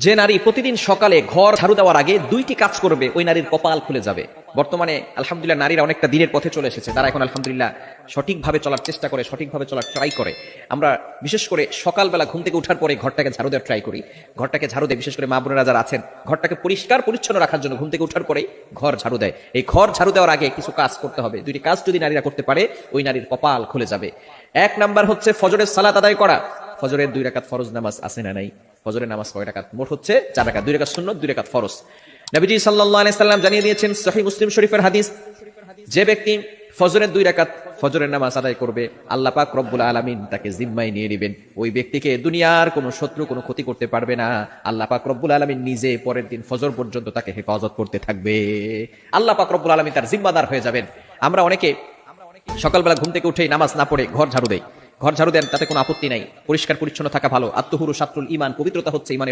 যে নারী প্রতিদিন সকালে ঘর ঝাড়ু দেওয়ার আগে দুইটি কাজ করবে ওই নারীর কপাল খুলে যাবে। বর্তমানে আলহামদুলিল্লাহ নারীরা অনেকটা দিনের পথে চলে এসেছে, তারা এখন আলহামদুলিল্লাহ সঠিকভাবে চলার চেষ্টা করে, সঠিকভাবে চলার ট্রাই করে। আমরা বিশেষ করে সকালবেলা ঘুম থেকে উঠার পরে ঘরটাকে ঝাড়ু দেওয়ার ট্রাই করি। ঘরটাকে ঝাড়ু দেয়, বিশেষ করে মা বোনেরা যারা আছেন ঘরটাকে পরিষ্কার পরিচ্ছন্ন রাখার জন্য ঘুম থেকে উঠার পরেই ঘর ঝাড়ু দেয়। এই ঘর ঝাড়ু দেওয়ার আগে কিছু কাজ করতে হবে। দুইটি কাজ যদি নারীরা করতে পারে ওই নারীর কপাল খুলে যাবে। এক নাম্বার হচ্ছে ফজরের সালাত আদায় করা। ফজরের 2 রাকাত ফরজ নামাজ আছে না নাই? ফজরের নামাজ কয় রাকাত? মোট হচ্ছে 4 রাকাত, 2 রাকাত সুন্নত, 2 রাকাত ফরজ। নবীজি সাল্লাল্লাহু আলাইহি সাল্লাম জানিয়ে দিয়েছেন, সহিহ মুসলিম শরীফের হাদিস, যে ব্যক্তি ফজরের 2 রাকাত ফজরের নামাজ আদায় করবে আল্লাহ পাক রব্বুল আলামিন তাকে জিম্মায় নিয়ে নেবেন। ওই ব্যক্তিকে দুনিয়ার কোনো শত্রু কোনো ক্ষতি করতে পারবে না। আল্লাহ পাক রব্বুল আলামিন নিজে পরের দিন ফজর পর্যন্ত তাকে হেফাজত করতে থাকবে। আল্লাহ পাক রব্বুল আলামিন তার জিম্মাদার হয়ে যাবেন। আমরা অনেকে সকালবেলা ঘুম থেকে উঠেই নামাজ না পড়ে ঘর ঝাড়ু দেই। ঘর ঝাড়ু দেন, তাতে কোনো আপত্তি নাই, পরিষ্কার পরিচ্ছন্ন থাকা ভালো। আত্মহুরু শাত্রুল ঈমান, পবিত্রতা হচ্ছে ঈমানের